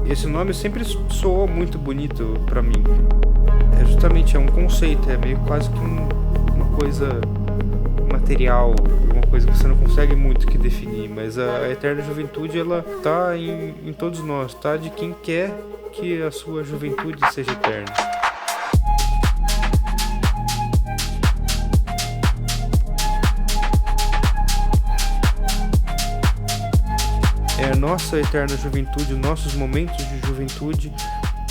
Esse nome sempre soou muito bonito pra mim. Justamente é um conceito, é meio quase que uma coisa material, uma coisa que você não consegue muito que definir, mas a eterna juventude, ela tá em todos nós, tá? De quem quer que a sua juventude seja eterna. É a nossa eterna juventude, nossos momentos de juventude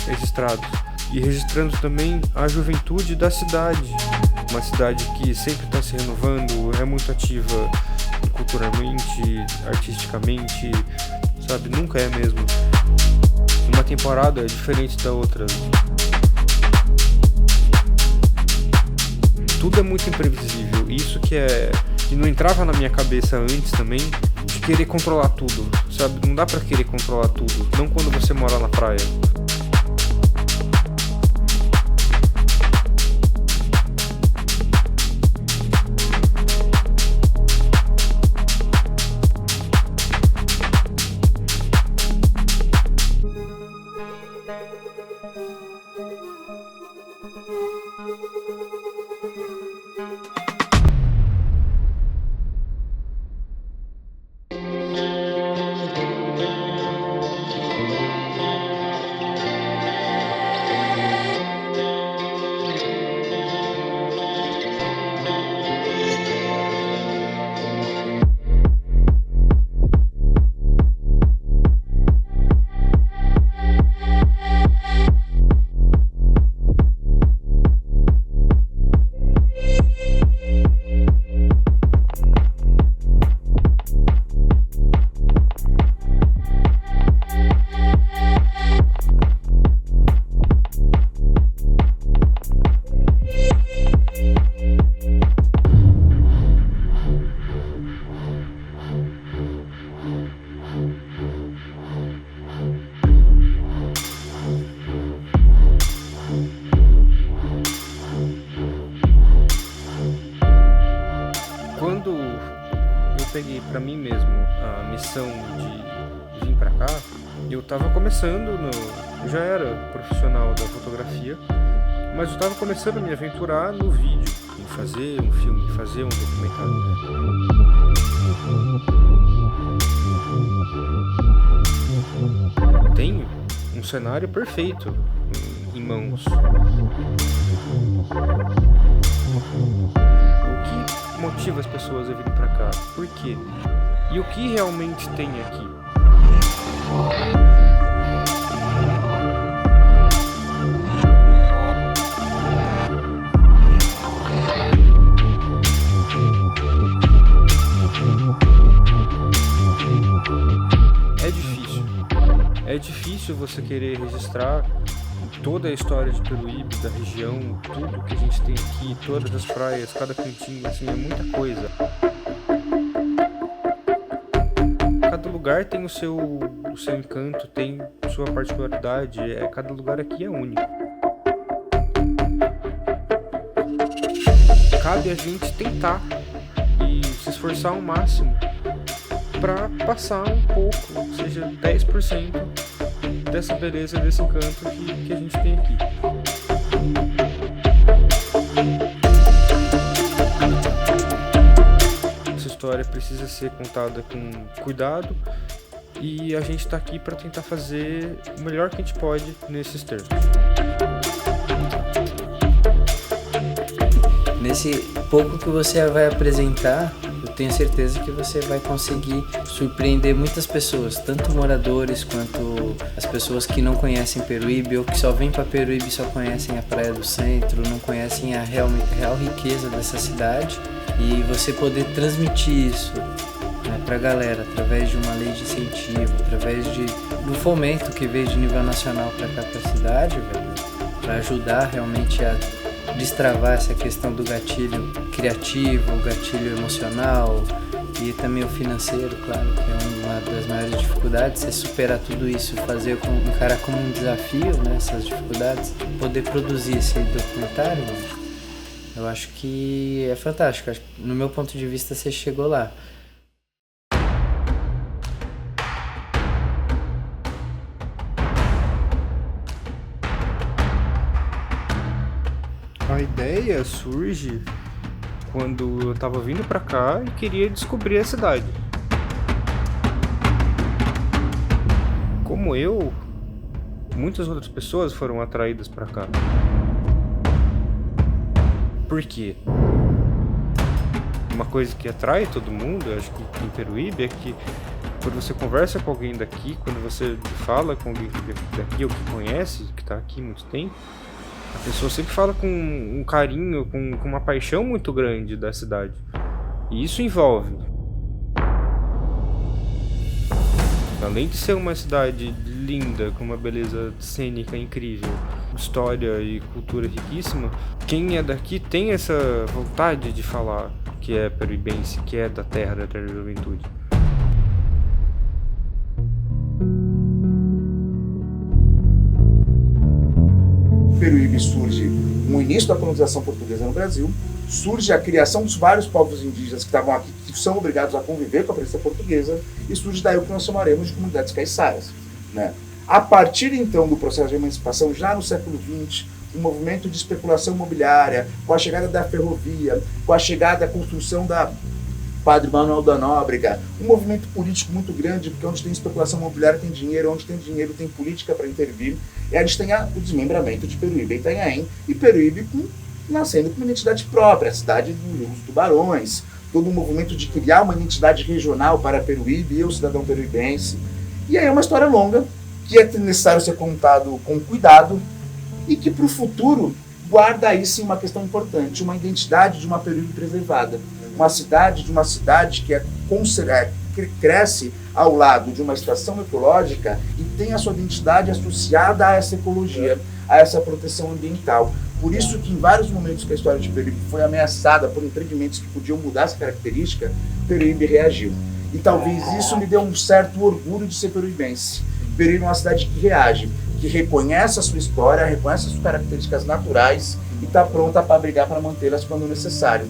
registrados. E registrando também a juventude da cidade. Uma cidade que sempre está se renovando, é muito ativa culturalmente, artisticamente, sabe? Nunca é mesmo. Uma temporada é diferente da outra. Tudo é muito imprevisível. Isso que não entrava na minha cabeça antes também, de querer controlar tudo, sabe? Não dá pra querer controlar tudo, não quando você mora na praia. Quando eu peguei pra mim mesmo a missão de vir pra cá, eu tava começando já era profissional da fotografia, mas eu tava começando a me aventurar no vídeo, em fazer um filme, em fazer um documentário. Tenho um cenário perfeito em mãos. O que motiva as pessoas a virem pra cá? Por quê? E o que realmente tem aqui? É difícil você querer registrar toda a história de Peruíbe, da região, tudo que a gente tem aqui, todas as praias, cada cantinho, assim, é muita coisa. Cada lugar tem o seu encanto, tem sua particularidade, cada lugar aqui é único. Cabe a gente tentar e se esforçar ao máximo para passar um pouco, seja 10% dessa beleza, desse encanto que a gente tem aqui. Essa história precisa ser contada com cuidado e a gente está aqui para tentar fazer o melhor que a gente pode nesses termos. Nesse pouco que você vai apresentar, eu tenho certeza que você vai conseguir surpreender muitas pessoas, tanto moradores quanto as pessoas que não conhecem Peruíbe ou que só vêm para Peruíbe e só conhecem a Praia do Centro, não conhecem a real riqueza dessa cidade, e você poder transmitir isso, né, para a galera através de uma lei de incentivo, através do fomento que veio de nível nacional para cá, para a cidade, para ajudar realmente a destravar essa questão do gatilho criativo, o gatilho emocional e também o financeiro, claro, que é uma das maiores dificuldades, é superar tudo isso, encarar como um desafio, né, essas dificuldades, poder produzir esse documentário. Eu acho que é fantástico. No meu ponto de vista, você chegou lá. ideia surge quando eu tava vindo pra cá e queria descobrir a cidade. Como eu, muitas outras pessoas foram atraídas pra cá. Por quê? Uma coisa que atrai todo mundo, eu acho que em Peruíbe, é que quando você conversa com alguém daqui, quando você fala com alguém daqui ou que conhece, que tá aqui há muito tempo, a pessoa sempre fala com um carinho, com uma paixão muito grande da cidade. E isso envolve. Além de ser uma cidade linda, com uma beleza cênica incrível, história e cultura riquíssima, quem é daqui tem essa vontade de falar que é peruibense, que é da terra da eterna juventude. Peruíbe surge no início da colonização portuguesa no Brasil, surge a criação dos vários povos indígenas que estavam aqui, que são obrigados a conviver com a presença portuguesa, e surge daí o que nós chamaremos de comunidades caiçaras, né? A partir então do processo de emancipação, já no século XX, o movimento de especulação imobiliária, com a chegada da ferrovia, com a chegada da construção da Padre Manuel da Nóbrega, um movimento político muito grande, porque onde tem especulação imobiliária tem dinheiro, onde tem dinheiro tem política para intervir, e a gente tem o desmembramento de Peruíbe e Itanhaém, e Peruíbe nascendo com uma identidade própria, a cidade dos tubarões, todo um movimento de criar uma identidade regional para Peruíbe e o cidadão peruibense. E aí é uma história longa, que é necessário ser contado com cuidado, e que para o futuro guarda aí sim uma questão importante, uma identidade de uma Peruíbe preservada. Uma cidade que cresce ao lado de uma estação ecológica e tem a sua identidade associada a essa ecologia, a essa proteção ambiental. Por isso que em vários momentos que a história de Peruíbe foi ameaçada por empreendimentos que podiam mudar essa característica, Peruíbe reagiu. E talvez isso me dê um certo orgulho de ser peruibense. Peruíbe é uma cidade que reage, que reconhece a sua história, reconhece as suas características naturais e está pronta para brigar para mantê-las quando necessário.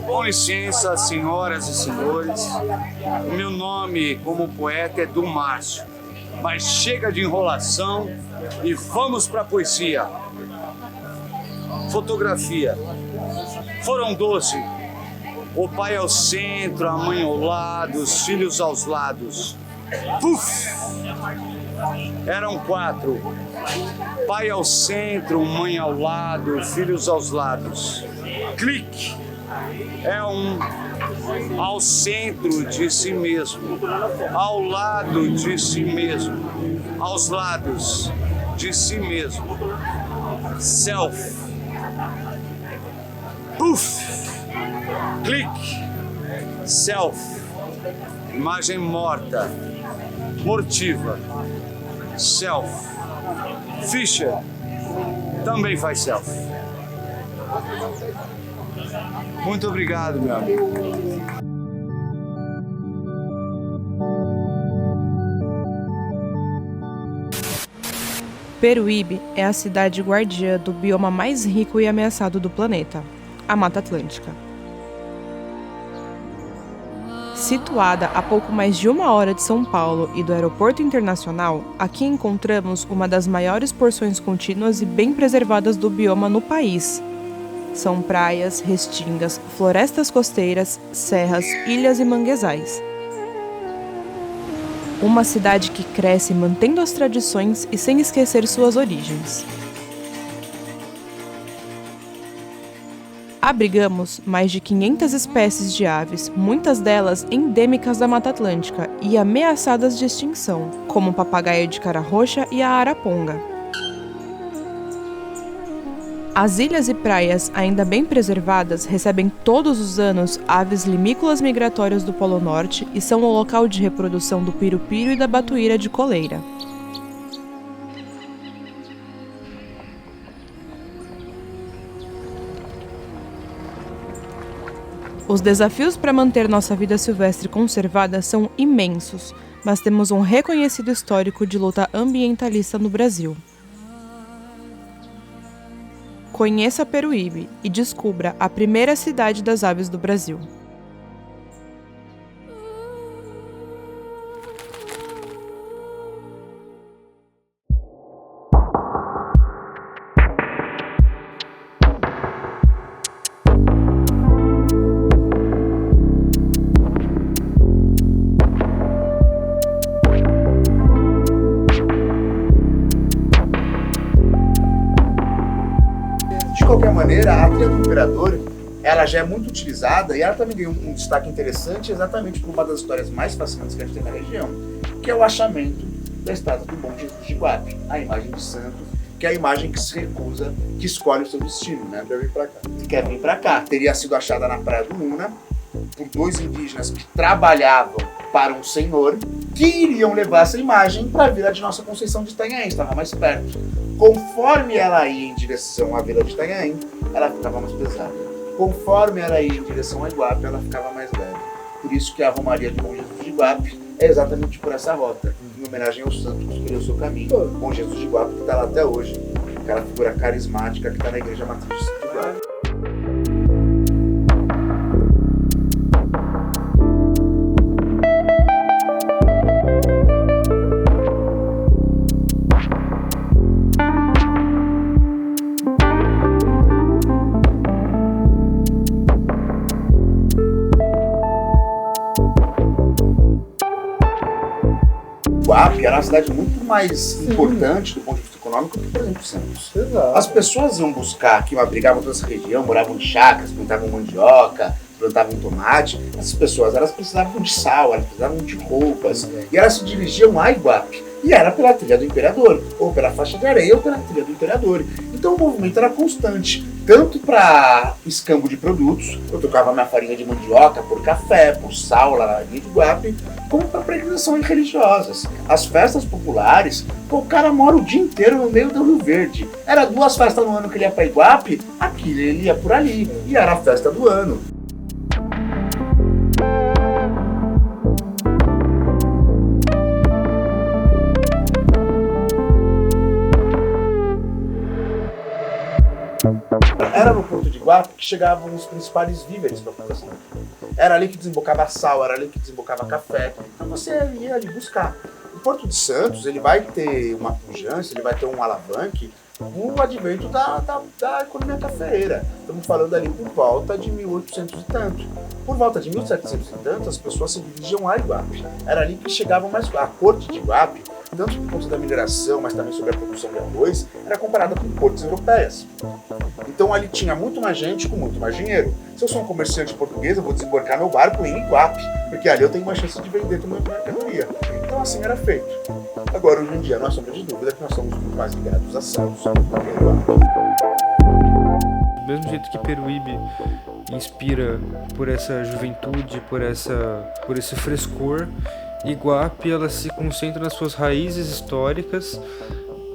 Com licença, senhoras e senhores, o meu nome como poeta é Dom Márcio, mas chega de enrolação e vamos para a poesia. Fotografia. Foram 12. O pai ao centro, a mãe ao lado, os filhos aos lados. Puf! Eram 4. Pai ao centro, mãe ao lado, filhos aos lados. Clique. É ao centro de si mesmo, ao lado de si mesmo, aos lados de si mesmo. Self. Puff. Clique. Self. Imagem morta, mortiva. Self. Fischer também faz self. Muito obrigado, meu amigo. Peruíbe é a cidade guardiã do bioma mais rico e ameaçado do planeta, a Mata Atlântica. Situada a pouco mais de 1 hora de São Paulo e do Aeroporto Internacional, aqui encontramos uma das maiores porções contínuas e bem preservadas do bioma no país. São praias, restingas, florestas costeiras, serras, ilhas e manguezais. Uma cidade que cresce mantendo as tradições e sem esquecer suas origens. Abrigamos mais de 500 espécies de aves, muitas delas endêmicas da Mata Atlântica e ameaçadas de extinção, como o papagaio de cara roxa e a araponga. As ilhas e praias ainda bem preservadas recebem todos os anos aves limícolas migratórias do Polo Norte e são o local de reprodução do piro-piro e da batuíra de coleira. Os desafios para manter nossa vida silvestre conservada são imensos, mas temos um reconhecido histórico de luta ambientalista no Brasil. Conheça Peruíbe e descubra a primeira cidade das aves do Brasil. qualquer maneira, a trilha do imperador, ela já é muito utilizada e ela também ganhou um destaque interessante exatamente por uma das histórias mais fascinantes que a gente tem na região, que é o achamento da estátua do Bom Jesus de Iguape, a imagem de santo, que é a imagem que se recusa, que escolhe o seu destino, né? Quer vir pra cá. Quer vir pra cá. Teria sido achada na Praia do Una por 2 indígenas que trabalhavam para um senhor que iriam levar essa imagem para a Vila de Nossa Conceição de Itanhaém, estava mais perto. Conforme ela ia em direção à Vila de Itanhaém, ela ficava mais pesada. Conforme ela ia em direção a Iguape, ela ficava mais leve. Por isso que a Romaria de Bom Jesus de Iguape é exatamente por essa rota, em homenagem ao santo que escolheu o seu caminho, Bom Jesus de Iguape, que está lá até hoje, aquela figura carismática que está na Igreja Matriz de Santo Iguape. Iguape era uma cidade muito mais importante do ponto de vista econômico que, por exemplo, Santos. Exato. As pessoas iam buscar, que abrigavam toda essa região, moravam em chácaras, plantavam mandioca, plantavam tomate. Essas pessoas, elas precisavam de sal, elas precisavam de roupas, e elas se dirigiam a Iguape. E era pela trilha do Imperador, ou pela faixa de areia, ou pela trilha do Imperador. Então o movimento era constante, tanto para escambo de produtos, eu trocava minha farinha de mandioca por café, por sal lá na linha de Iguape, como para peregrinações religiosas. As festas populares, o cara mora o dia inteiro no meio do Rio Verde. Era 2 festas no ano que ele ia para Iguape, aqui ele ia por ali, e era a festa do ano. Era no Porto de Iguape que chegavam os principais víveres para a população. Era ali que desembocava sal, era ali que desembocava café. Então você ia ali buscar. O Porto de Santos, ele vai ter uma pujança, ele vai ter um alavanque no advento da economia cafeeira. Estamos falando ali por volta de 1800 e tanto. Por volta de 1700 e tanto, as pessoas se dirigiam a Iguape. Era ali que chegavam mais. A corte de Iguape, tanto por conta da mineração, mas também sobre a produção de arroz, era comparada com cortes europeias. Então ali tinha muito mais gente com muito mais dinheiro. Se eu sou um comerciante português, eu vou desembarcar meu barco em Iguape, porque ali eu tenho uma chance de vender toda a minha mercadoria. Então assim era feito. Agora, hoje em dia, não há sombra de dúvida que nós somos muito mais ligados a Santos do que a Iguape. Do mesmo jeito que Peruíbe inspira por essa juventude, por esse frescor, Iguape ela se concentra nas suas raízes históricas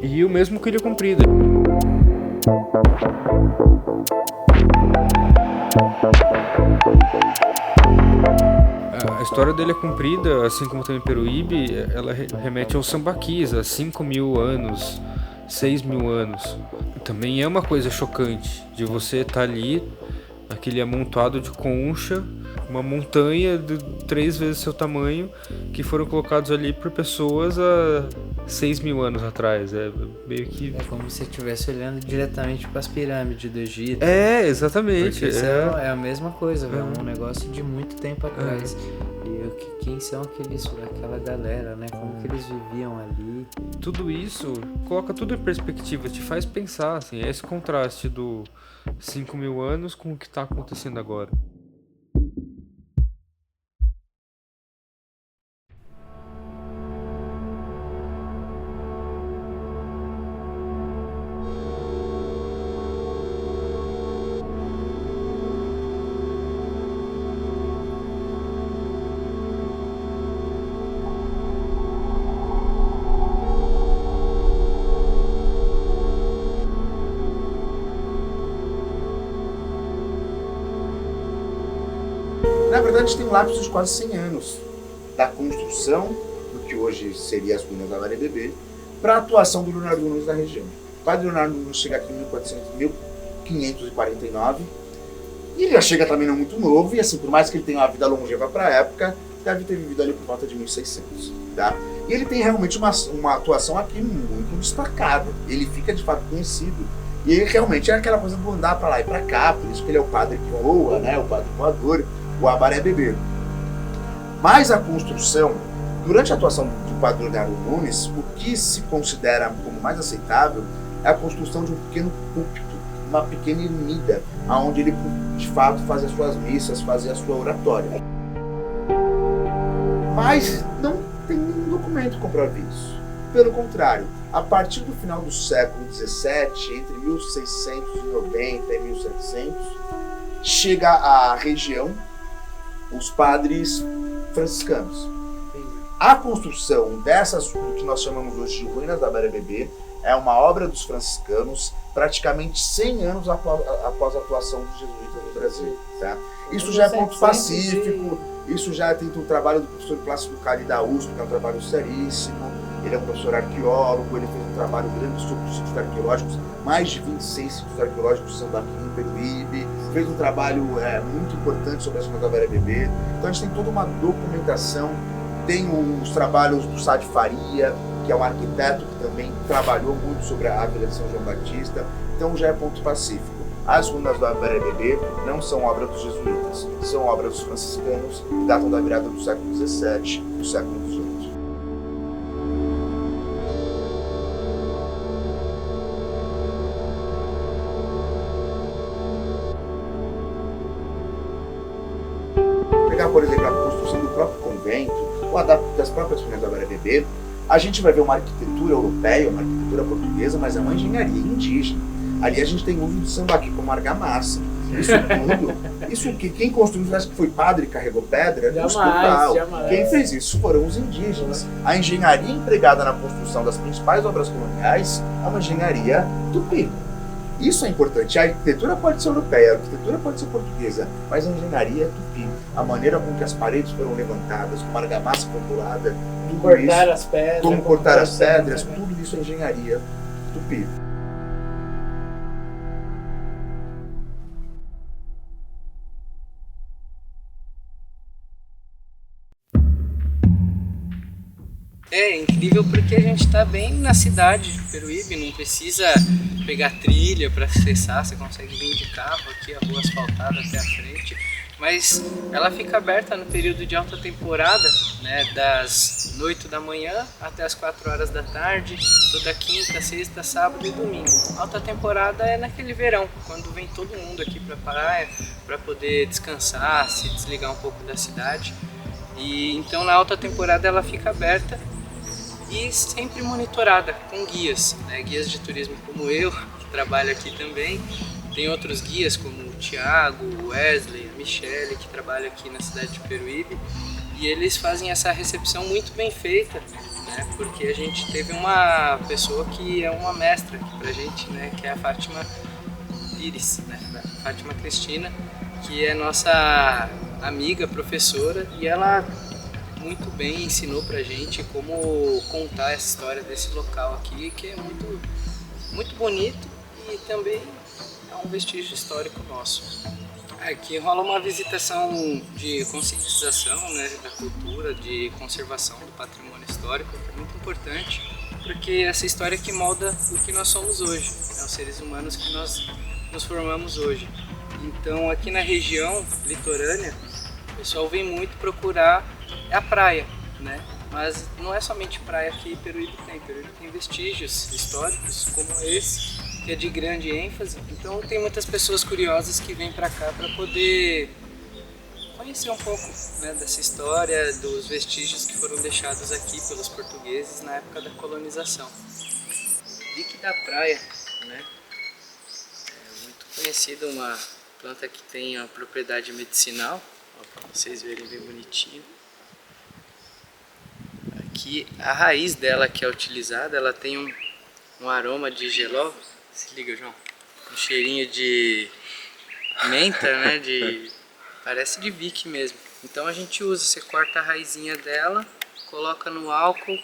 e o mesmo que Ilha Comprida. A história dele é comprida, assim como também Peruíbe, ela remete aos sambaquis, a 5.000 anos, 6.000 anos. Também é uma coisa chocante de você estar ali, aquele amontoado de concha, uma montanha de 3 vezes seu tamanho, que foram colocados ali por pessoas há 6.000 anos atrás. É meio que... É como se você estivesse olhando diretamente para as pirâmides do Egito. É, exatamente. Porque é a mesma coisa, é um negócio de muito tempo atrás. E quem são aquela galera, né? Como que eles viviam ali. Tudo isso coloca tudo em perspectiva, te faz pensar, assim, é esse contraste do 5.000 anos com o que está acontecendo agora. Na verdade, tem um lapso de quase 100 anos da construção do que hoje seria as ruínas da Maria Bebê para a atuação do Leonardo Nunes na região. O padre Leonardo Nunes chega aqui em 1549 e ele já chega também não muito novo e assim, por mais que ele tenha uma vida longeva para a época, deve ter vivido ali por volta de 1600, tá? E ele tem realmente uma atuação aqui muito destacada, ele fica de fato conhecido. E ele realmente é aquela coisa do andar para lá e para cá, por isso que ele é o padre que voa, né? O padre voador, o Abaré Bebê. Mas a construção, durante a atuação do padre Leonardo Nunes, o que se considera como mais aceitável é a construção de um pequeno púlpito uma pequena ermida, onde ele de fato fazia as suas missas, fazia a sua oratória. Mas não tem nenhum documento que comprove isso. Pelo contrário, a partir do final do século XVII, entre 1690 e 1700, chega à região os padres franciscanos. A construção dessas, que nós chamamos hoje de ruínas da Beira Bebê, é uma obra dos franciscanos praticamente 100 anos após a atuação dos jesuítas no Brasil. Tá? Isso já é ponto pacífico, isso já tem um trabalho do professor Plácido Cali da USP, que é um trabalho seríssimo. Ele é um professor arqueólogo, ele fez um trabalho grande sobre os sítios arqueológicos, mais de 26 sítios arqueológicos são daqui em Peruíbe, fez um trabalho muito importante sobre a zona da Beira Bebê. Então a gente tem toda uma documentação, tem os trabalhos do Sá de Faria, que é um arquiteto que também trabalhou muito sobre a Vila de São João Batista, então já é ponto pacífico. As ruínas da Beira Bebê não são obra dos jesuítas, são obras dos franciscanos que datam da virada do século XVII e do século XVIII. Pegar, por exemplo, a construção do próprio convento, ou das próprias ruínas da Beira Bebê, a gente vai ver uma arquitetura europeia, uma arquitetura portuguesa, mas é uma engenharia indígena. Ali a gente tem uso de sambaqui como argamassa. Isso tudo, isso que quem construiu, acho que foi padre e carregou pedra, no hospital. Quem fez isso foram os indígenas. A engenharia empregada na construção das principais obras coloniais é uma engenharia tupi. Isso é importante. A arquitetura pode ser europeia, a arquitetura pode ser portuguesa, mas a engenharia é tupi. A maneira com que as paredes foram levantadas, como a argamassa populada, como cortar as pedras, tudo isso é engenharia tupi. É incrível porque a gente está bem na cidade de Peruíbe, não precisa pegar trilha para acessar, você consegue vir de carro aqui, a rua asfaltada até a frente, mas ela fica aberta no período de alta temporada, né, das 8 da manhã até as 4 horas da tarde, toda quinta, sexta, sábado e domingo. Alta temporada é naquele verão, quando vem todo mundo aqui para a praia, para poder descansar, se desligar um pouco da cidade. E então na alta temporada ela fica aberta e sempre monitorada com guias, né? Guias de turismo como eu, que trabalho aqui também. Tem outros guias como o Thiago, o Wesley, a Michele, que trabalham aqui na cidade de Peruíbe. E eles fazem essa recepção muito bem feita, né? Porque a gente teve uma pessoa que é uma mestra aqui pra gente, né? Que é a Fátima Pires, né? A Fátima Cristina, que é nossa amiga, professora, e ela muito bem ensinou pra gente como contar essa história desse local aqui, que é muito, muito bonito e também é um vestígio histórico nosso. Aqui rola uma visitação de conscientização, né, da cultura, de conservação do patrimônio histórico, que é muito importante, porque essa história que molda o que nós somos hoje, né, os seres humanos que nós nos formamos hoje. Então aqui na região litorânea, o pessoal vem muito procurar a praia, né? Mas não é somente praia que Peruíbe tem vestígios históricos como esse, que é de grande ênfase. Então tem muitas pessoas curiosas que vêm para cá para poder conhecer um pouco, né, dessa história, dos vestígios que foram deixados aqui pelos portugueses na época da colonização. Dique da praia, né? É muito conhecida, uma planta que tem a propriedade medicinal, para vocês verem bem bonitinho. Aqui a raiz dela que é utilizada, ela tem um aroma de geló, se liga, João, um cheirinho de menta, né, parece de Vick mesmo. Então a gente usa, você corta a raizinha dela, coloca no álcool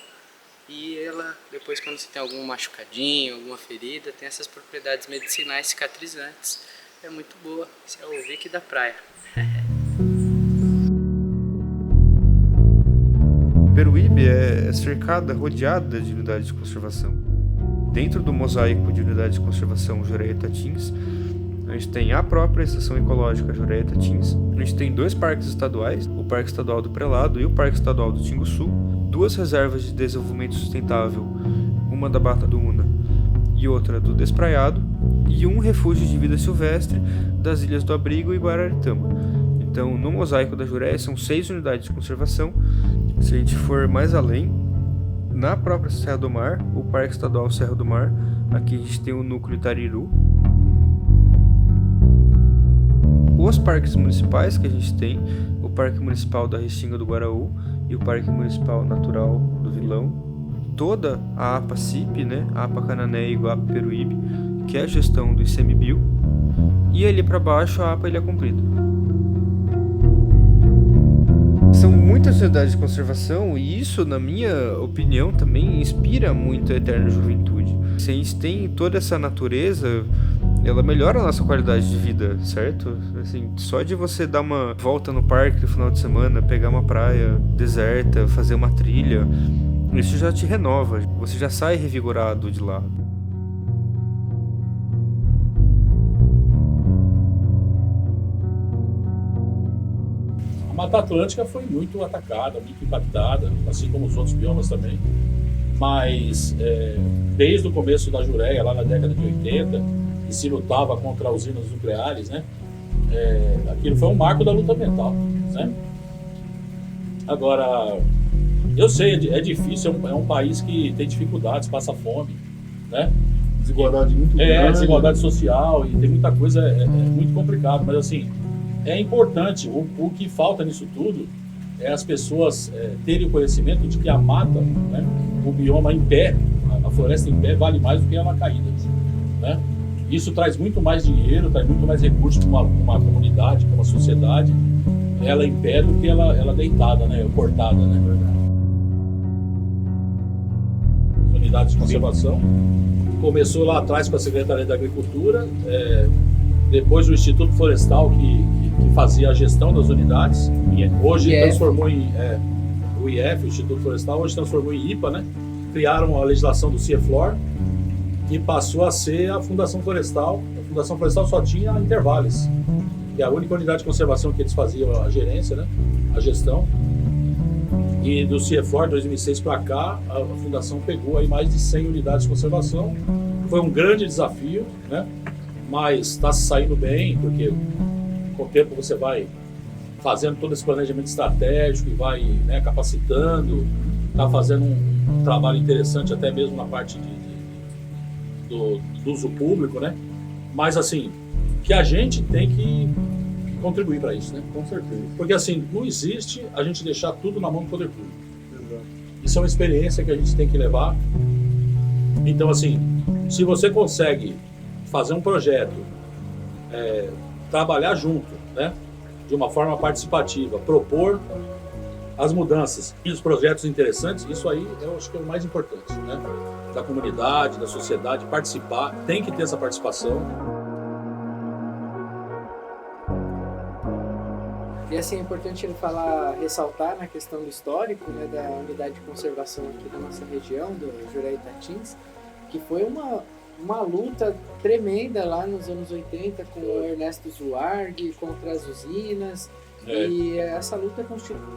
e ela, depois quando você tem algum machucadinho, alguma ferida, tem essas propriedades medicinais cicatrizantes. É muito boa, esse é o Vick da praia. Peruíbe é cercada, rodeada de unidades de conservação. Dentro do mosaico de unidades de conservação Jureia-Tatins, a gente tem a própria Estação Ecológica Jureia-Tatins, a gente tem 2 parques estaduais, o Parque Estadual do Prelado e o Parque Estadual do Tinguçu, 2 reservas de desenvolvimento sustentável, uma da Bata do Una e outra do Despraiado, e um refúgio de vida silvestre das Ilhas do Abrigo e Guararitama. Então, no mosaico da Jureia são 6 unidades de conservação. Se a gente for mais além, na própria Serra do Mar, o Parque Estadual Serra do Mar, aqui a gente tem o núcleo Itariru. Os parques municipais que a gente tem, o Parque Municipal da Restinga do Guaraú e o Parque Municipal Natural do Vilão, toda a APA-CIP, né, APA Canané e Iguape Peruíbe, que é a gestão do ICMBio, e ali para baixo a APA Ilha Comprida. São muitas unidades de conservação e isso, na minha opinião, também inspira muito a Eterna Juventude. Se a gente tem toda essa natureza, ela melhora a nossa qualidade de vida, certo? Assim, só de você dar uma volta no parque no final de semana, pegar uma praia deserta, fazer uma trilha, isso já te renova, você já sai revigorado de lá. A Mata Atlântica foi muito atacada, muito impactada, assim como os outros biomas também. Mas desde o começo da Jureia, lá na década de 80, que se lutava contra usinas nucleares, né? Aquilo foi um marco da luta ambiental, né? Agora, eu sei, é difícil, é um país que tem dificuldades, passa fome, né? Desigualdade muito grande. Desigualdade social e tem muita coisa, é muito complicado, mas assim, é importante, o que falta nisso tudo é as pessoas terem o conhecimento de que a mata, né, o bioma em pé, a floresta em pé vale mais do que ela caída, né? Isso traz muito mais dinheiro, traz muito mais recursos para uma comunidade, para uma sociedade, ela em pé do que ela deitada, né, cortada, né? Unidades de conservação. Começou lá atrás com a Secretaria da Agricultura, depois o Instituto Florestal que fazia a gestão das unidades. Hoje transformou em o IF, o Instituto Florestal, hoje transformou em IPA, né? Criaram a legislação do CIEFLOR e passou a ser a Fundação Florestal. A Fundação Florestal só tinha a Intervales, que é a única unidade de conservação que eles faziam a gerência, né? A gestão. E do CIEFLOR 2006 para cá, a Fundação pegou aí mais de 100 unidades de conservação. Foi um grande desafio, né? Mas está se saindo bem, porque com o tempo você vai fazendo todo esse planejamento estratégico e vai, né, capacitando, está fazendo um trabalho interessante até mesmo na parte do uso público, né? Mas assim, que a gente tem que contribuir para isso, né? Com certeza. Porque assim, não existe a gente deixar tudo na mão do poder público. Exato. Isso é uma experiência que a gente tem que levar. Então assim, se você consegue fazer um projeto, trabalhar junto, né, de uma forma participativa, propor as mudanças e os projetos interessantes, isso aí eu acho que é o mais importante, né? Da comunidade, da sociedade, participar, tem que ter essa participação. E assim, é importante ele ressaltar na questão do histórico, né, da unidade de conservação aqui da nossa região, do Jureia Itatins, que foi uma luta tremenda lá nos anos 80 com o Ernesto Zuarg contra as usinas. E essa luta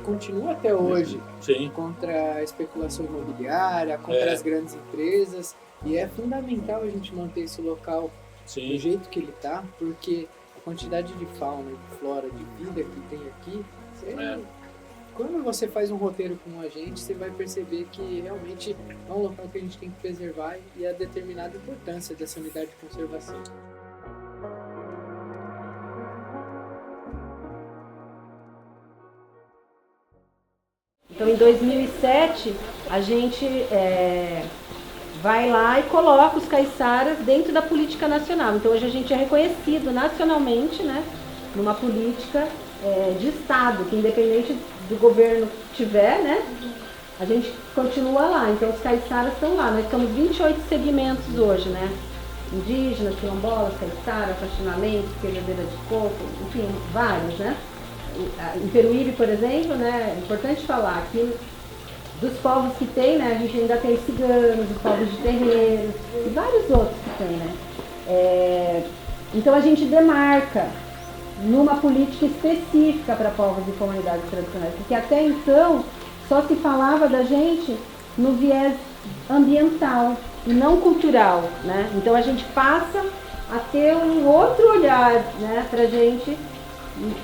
continua até hoje. Sim. Contra a especulação imobiliária, contra as grandes empresas. E é fundamental a gente manter esse local do jeito que ele está, porque a quantidade de fauna, de flora, de vida que tem aqui, quando você faz um roteiro com a gente, você vai perceber que realmente é um local que a gente tem que preservar e a determinada importância dessa unidade de conservação. Então, em 2007, a gente vai lá e coloca os caiçaras dentro da política nacional. Então, hoje a gente é reconhecido nacionalmente, né, numa política de Estado, que independente do governo que tiver, né, a gente continua lá. Então, os caiçaras estão lá. Nós temos 28 segmentos hoje, né? Indígenas, quilombolas, caiçara, faxinamento, queimadeira de coco, enfim, vários, né? Em Peruíbe, por exemplo, né, é importante falar que dos povos que tem, né, a gente ainda tem ciganos, os povos de terreiros e vários outros que tem, né. Então a gente demarca numa política específica para povos e comunidades tradicionais, porque até então só se falava da gente no viés ambiental e não cultural, né. Então a gente passa a ter um outro olhar, né, pra gente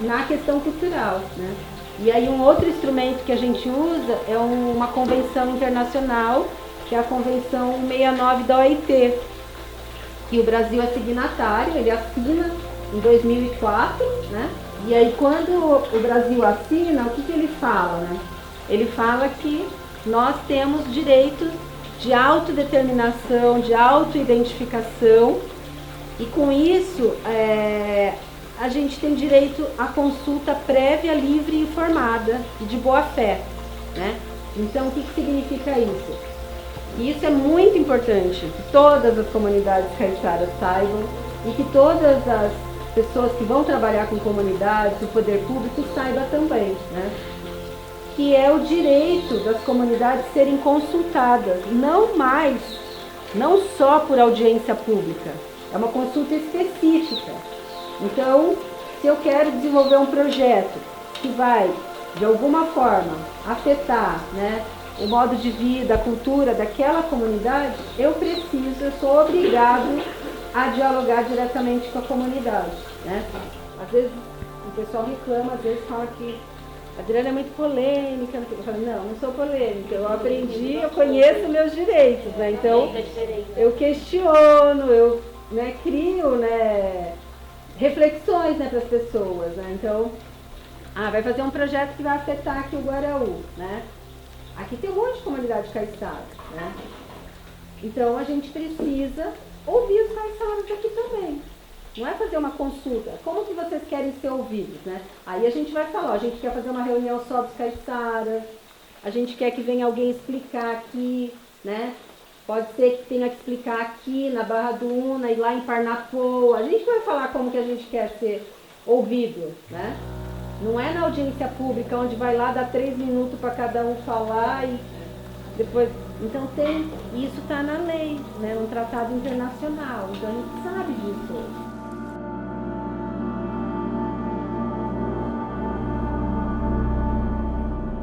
na questão cultural, né? E aí um outro instrumento que a gente usa é uma convenção internacional, que é a Convenção 69 da OIT, que o Brasil é signatário, ele assina em 2004, né? E aí quando o Brasil assina, o que ele fala, né? Ele fala que nós temos direitos de autodeterminação, de autoidentificação, e com isso a gente tem direito à consulta prévia, livre e informada e de boa fé, né? Então o que significa isso? Isso é muito importante, que todas as comunidades caiçaras saibam e que todas as pessoas que vão trabalhar com comunidades, o poder público saiba também, né? Que é o direito das comunidades serem consultadas, não só por audiência pública, é uma consulta específica. Então, se eu quero desenvolver um projeto que vai, de alguma forma, afetar, né, o modo de vida, a cultura daquela comunidade, eu sou obrigado a dialogar diretamente com a comunidade, né? Às vezes o pessoal reclama, às vezes fala que a Adriana é muito polêmica. Eu falo, não sou polêmica, eu aprendi, eu conheço meus direitos, né? Então eu questiono, eu, né, crio, né, reflexões, né, para as pessoas, né? Então, vai fazer um projeto que vai afetar aqui o Guaraú, né? Aqui tem um monte de comunidade caiçara, né? Então a gente precisa ouvir os caiçaras aqui também. Não é fazer uma consulta. Como que vocês querem ser ouvidos, né? Aí a gente vai falar, a gente quer fazer uma reunião só dos caiçaras, a gente quer que venha alguém explicar aqui, né? Pode ser que tenha que explicar aqui na Barra do Una e lá em Parnapoa. A gente vai falar como que a gente quer ser ouvido, né? Não é na audiência pública, onde vai lá dar 3 minutos para cada um falar e depois... Então isso está na lei, né? Um tratado internacional, então a gente sabe disso.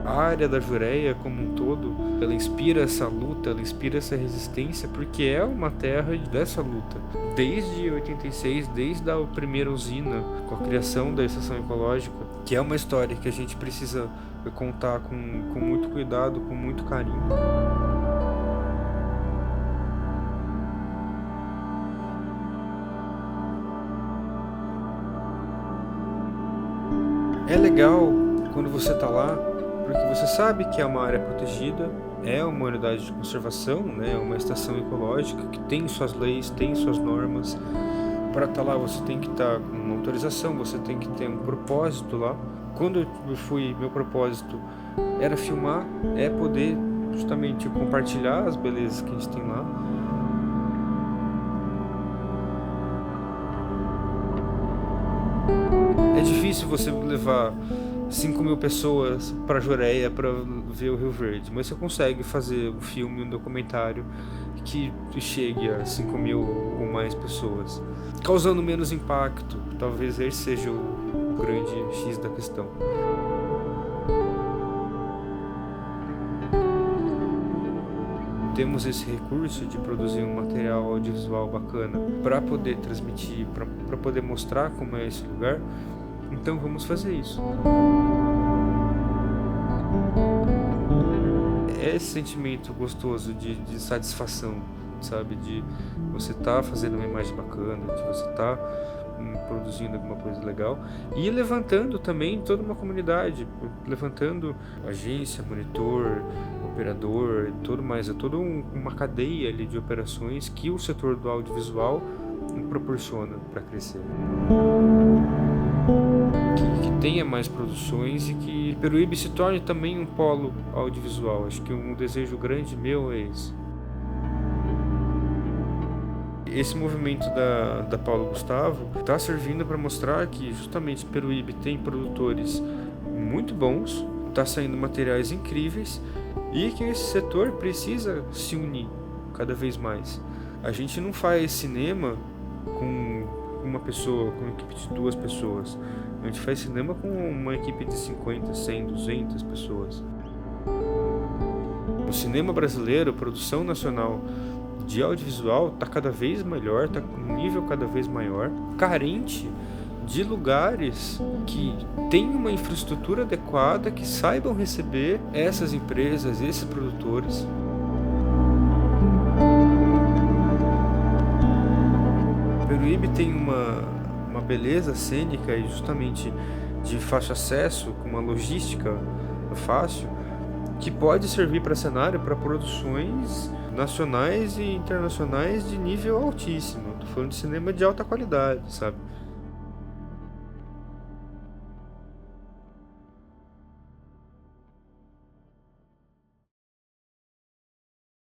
A área da Jureia como um todo, ela inspira essa luta, ela inspira essa resistência, porque é uma terra dessa luta. Desde 86, desde a primeira usina, com a criação da estação ecológica, que é uma história que a gente precisa contar com muito cuidado, com muito carinho. É legal quando você está lá, porque você sabe que é uma área protegida, é uma unidade de conservação, né? É uma estação ecológica que tem suas leis, tem suas normas. Para estar lá você tem que estar com uma autorização, você tem que ter um propósito lá. Quando eu fui, meu propósito era filmar, é poder justamente compartilhar as belezas que a gente tem lá. É difícil você levar 5.000 pessoas para Jureia para ver o Rio Verde, mas você consegue fazer um filme, um documentário que chegue a 5.000 ou mais pessoas, causando menos impacto. Talvez esse seja o grande X da questão. Temos esse recurso de produzir um material audiovisual bacana para poder transmitir, para poder mostrar como é esse lugar. Então vamos fazer isso. É esse sentimento gostoso de satisfação, sabe? De você estar fazendo uma imagem bacana, de você estar produzindo alguma coisa legal e levantando também toda uma comunidade, levantando agência, monitor, operador, tudo mais. É toda uma cadeia ali de operações que o setor do audiovisual proporciona para crescer. Que tenha mais produções e que Peruíbe se torne também um polo audiovisual. Acho que um desejo grande meu é esse. Esse movimento da Paulo Gustavo está servindo para mostrar que justamente Peruíbe tem produtores muito bons, está saindo materiais incríveis e que esse setor precisa se unir cada vez mais. A gente não faz cinema com uma pessoa, com uma equipe de 2 pessoas. A gente faz cinema com uma equipe de 50, 100, 200 pessoas. O cinema brasileiro, a produção nacional de audiovisual está cada vez melhor, está com um nível cada vez maior, carente de lugares que tenham uma infraestrutura adequada, que saibam receber essas empresas, esses produtores. Peruíbe tem uma beleza cênica e justamente de fácil acesso, com uma logística fácil, que pode servir para cenário para produções nacionais e internacionais de nível altíssimo. Estou falando de cinema de alta qualidade, sabe?